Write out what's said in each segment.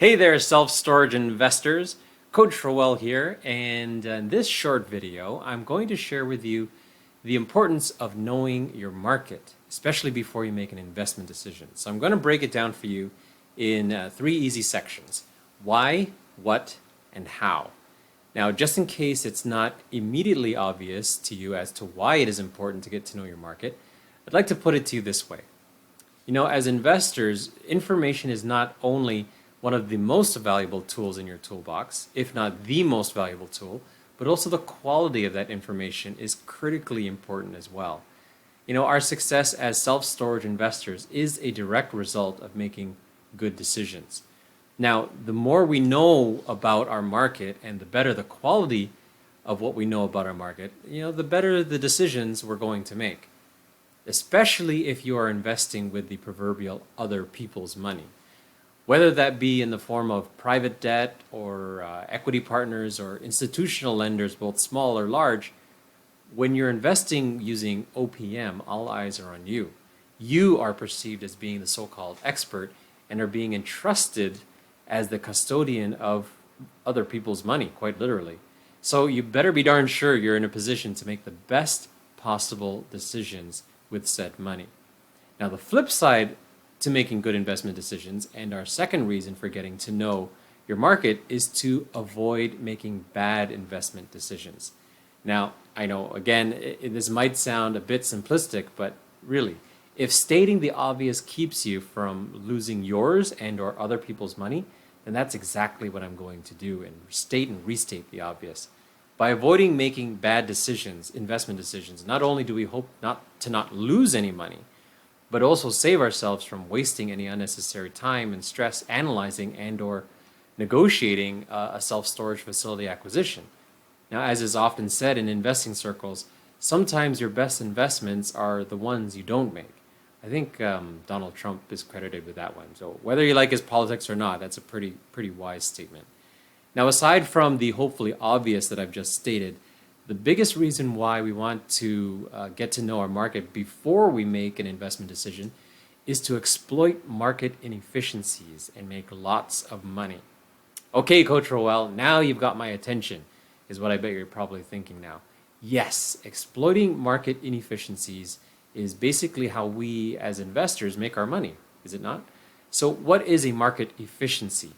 Hey there, self-storage investors. Coach Rowell here, and in this short video, I'm going to share with you the importance of knowing your market, especially before you make an investment decision. So I'm going to break it down for you in three easy sections: why, what, and how. Now, just in case it's not immediately obvious to you as to why it is important to get to know your market, I'd like to put it to you this way. As investors, information is not only one of the most valuable tools in your toolbox, if not the most valuable tool, but also the quality of that information is critically important as well. Our success as self-storage investors is a direct result of making good decisions. Now, the more we know about our market and the better the quality of what we know about our market, the better the decisions we're going to make, especially if you are investing with the proverbial other people's money. Whether that be in the form of private debt or equity partners or institutional lenders, both small or large, when you're investing using OPM, all eyes are on you. You are perceived as being the so-called expert and are being entrusted as the custodian of other people's money, quite literally. So you better be darn sure you're in a position to make the best possible decisions with said money. Now, the flip side to making good investment decisions, and our second reason for getting to know your market, is to avoid making bad investment decisions. Now, I know, again, this might sound a bit simplistic, but really, if stating the obvious keeps you from losing yours and or other people's money, then that's exactly what I'm going to do and state and restate the obvious. By avoiding making bad decisions, investment decisions, not only do we hope not lose any money, but also save ourselves from wasting any unnecessary time and stress analyzing and or negotiating a self-storage facility acquisition. Now, as is often said in investing circles, sometimes your best investments are the ones you don't make. I think Donald Trump is credited with that one. So whether you like his politics or not, that's a pretty wise statement. Now, aside from the hopefully obvious that I've just stated, the biggest reason why we want to get to know our market before we make an investment decision is to exploit market inefficiencies and make lots of money. Okay, Coach Rowell, now you've got my attention, is what I bet you're probably thinking now. Yes, exploiting market inefficiencies is basically how we as investors make our money, is it not? So what is a market efficiency?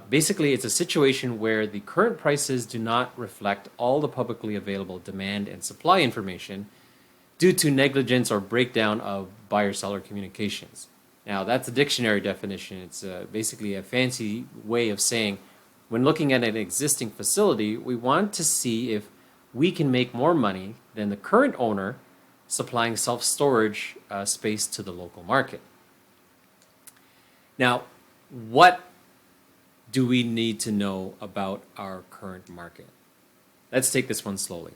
Basically, it's a situation where the current prices do not reflect all the publicly available demand and supply information due to negligence or breakdown of buyer-seller communications. Now, that's a dictionary definition. It's basically a fancy way of saying when looking at an existing facility, we want to see if we can make more money than the current owner supplying self-storage space to the local market. Now, what do we need to know about our current market? Let's take this one slowly.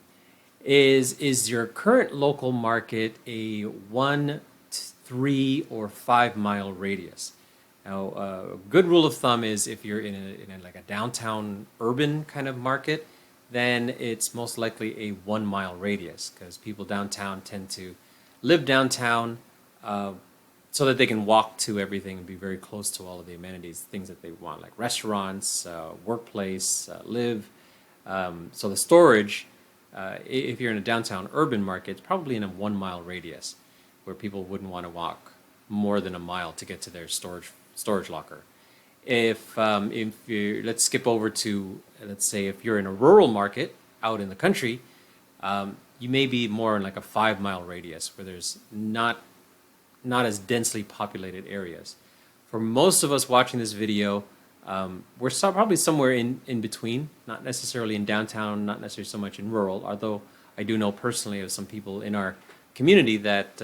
Is your current local market a 1, 3, or 5 mile radius? Now, a good rule of thumb is if you're in a downtown urban kind of market, then it's most likely a 1 mile radius because people downtown tend to live downtown so that they can walk to everything and be very close to all of the amenities, things that they want, like restaurants, workplace, live. So the storage, if you're in a downtown urban market, it's probably in a 1 mile radius where people wouldn't want to walk more than a mile to get to their storage locker. If you let's skip over to, let's say, if you're in a rural market out in the country, you may be more in like a 5 mile radius where there's not as densely populated areas. For most of us watching this video, we're probably somewhere in between, not necessarily in downtown, not necessarily so much in rural, although I do know personally of some people in our community that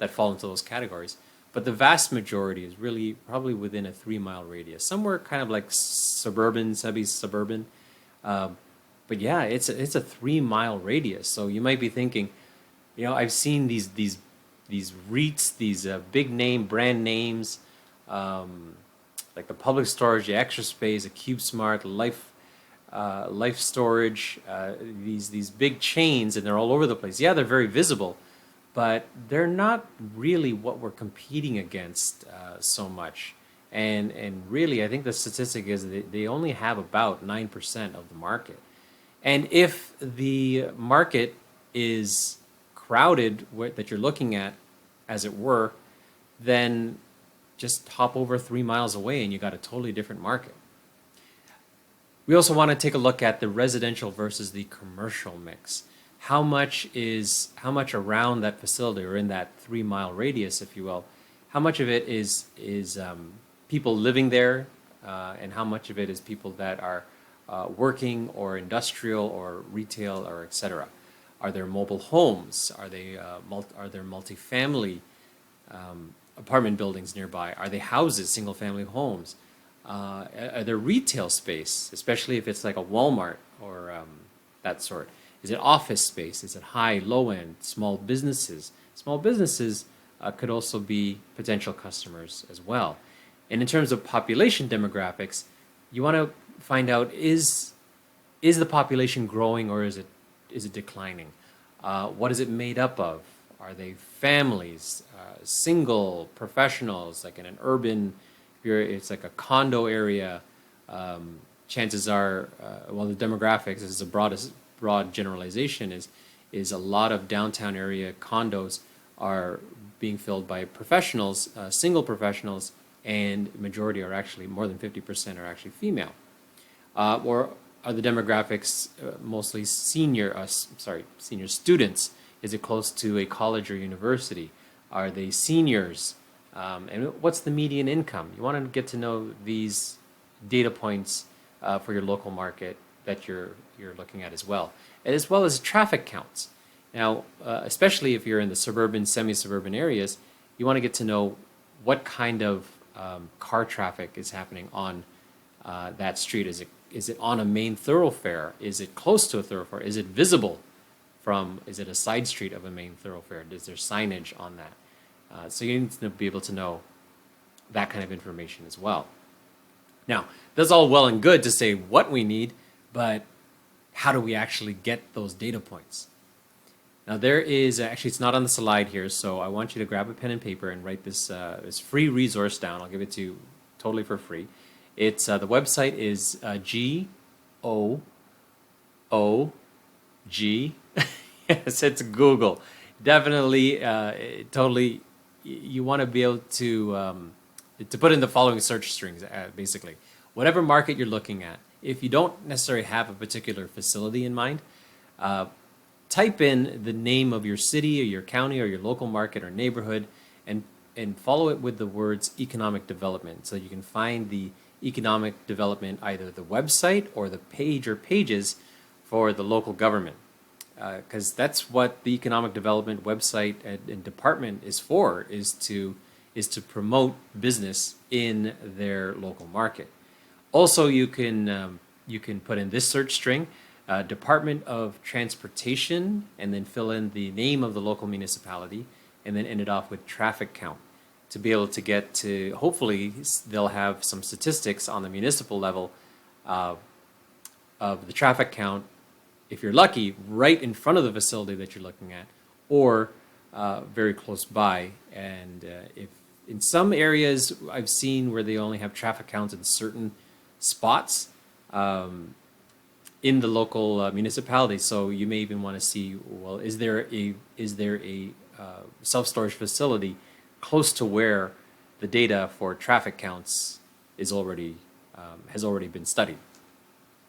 fall into those categories. But the vast majority is really probably within a 3 mile radius, somewhere kind of like suburban, semi-suburban. But yeah, it's a 3 mile radius. So you might be thinking, I've seen these REITs, these big name brand names, like the Public Storage, the Extra Space, the CubeSmart, Life Storage, these big chains, and they're all over the place. Yeah, they're very visible, but they're not really what we're competing against so much. And really, I think the statistic is they only have about 9% of the market. And if the market is crowded that you're looking at, as it were, then just hop over 3 miles away and you got a totally different market. We also want to take a look at the residential versus the commercial mix. How much around that facility or in that 3 mile radius, if you will, how much of it is people living there, and how much of it is people that are working or industrial or retail or etc. Are there mobile homes? Are there multifamily apartment buildings nearby? Are they houses, single family homes? Are there retail space, especially if it's like a Walmart or that sort? Is it office space? Is it high, low end, small businesses? Small businesses could also be potential customers as well. And in terms of population demographics, you want to find out is the population growing or is it declining? What is it made up of? Are they families, single, professionals, like in an urban? It's like a condo area. Chances are, well, the demographics is a broad generalization. Is a lot of downtown area condos are being filled by professionals, single professionals, and majority are actually more than 50% are actually female. Or are the demographics mostly senior students? Is it close to a college or university? Are they seniors? And what's the median income? You want to get to know these data points for your local market that you're looking at as well as traffic counts. Now, especially if you're in the suburban, semi-suburban areas, you want to get to know what kind of car traffic is happening on that street. Is it on a main thoroughfare? Is it close to a thoroughfare? Is it visible is it a side street of a main thoroughfare? Is there signage on that? So you need to be able to know that kind of information as well. Now, that's all well and good to say what we need, but how do we actually get those data points? Now there is, actually it's not on the slide here, so I want you to grab a pen and paper and write this free resource down. I'll give it to you totally for free. It's the website is GOOG. Yes, it's Google. Definitely, totally. You want to be able to put in the following search strings, basically. Whatever market you're looking at, if you don't necessarily have a particular facility in mind, type in the name of your city or your county or your local market or neighborhood and follow it with the words economic development, so you can find the economic development, either the website or the page or pages for the local government. Because that's what the economic development website and department is for, is to promote business in their local market. Also, you can put in this search string, Department of Transportation, and then fill in the name of the local municipality, and then end it off with traffic count to be able to get to, hopefully they'll have some statistics on the municipal level of the traffic count, if you're lucky, right in front of the facility that you're looking at, or very close by. And if in some areas I've seen where they only have traffic counts in certain spots in the local municipality, so you may even want to see, well, is there a self-storage facility close to where the data for traffic counts is already has already been studied.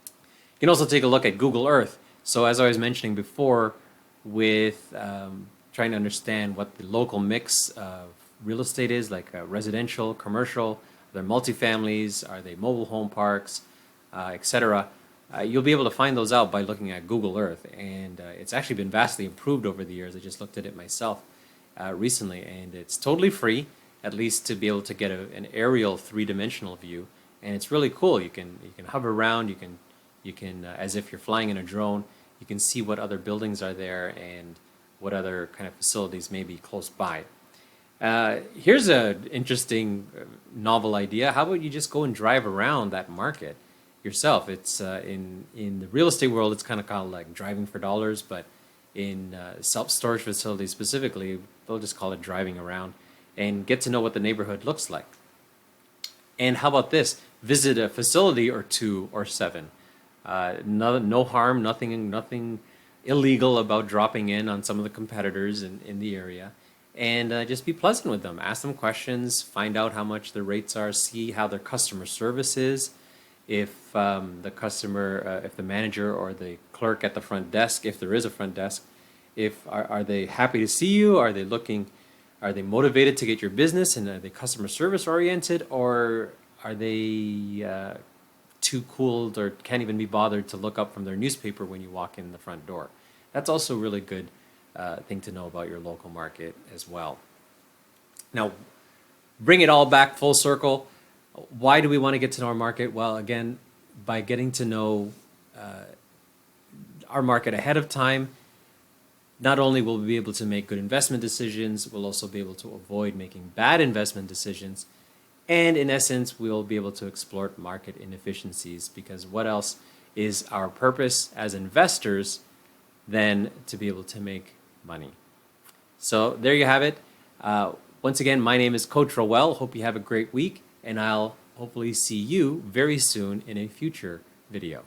You can also take a look at Google Earth. So as I was mentioning before, with trying to understand what the local mix of real estate is, like residential, commercial, are there multifamilies, are they mobile home parks, etc. You'll be able to find those out by looking at Google Earth, and it's actually been vastly improved over the years. I just looked at it myself recently, and it's totally free, at least to be able to get an aerial three-dimensional view, and it's really cool. You can hover around, you can as if you're flying in a drone, you can see what other buildings are there and what other kind of facilities may be close by. Here's an interesting novel idea. How about you just go and drive around that market yourself? It's in the real estate world, it's kind of called like driving for dollars, but in self-storage facilities specifically, they'll just call it driving around and get to know what the neighborhood looks like. And how about this? Visit a facility or two or seven. No harm, nothing illegal about dropping in on some of the competitors in the area. And just be pleasant with them. Ask them questions, find out how much their rates are, see how their customer service is. If if the manager or the clerk at the front desk, if there is a front desk, if are they happy to see you? Are they motivated to get your business, and are they customer service oriented, or are they too cool or can't even be bothered to look up from their newspaper when you walk in the front door? That's also a really good thing to know about your local market as well. Now, bring it all back full circle. Why do we want to get to know our market? Well, again, by getting to know our market ahead of time, not only will we be able to make good investment decisions, we'll also be able to avoid making bad investment decisions. And in essence, we'll be able to exploit market inefficiencies, because what else is our purpose as investors than to be able to make money? So there you have it. Once again, my name is Coach Rowell. Hope you have a great week, and I'll hopefully see you very soon in a future video.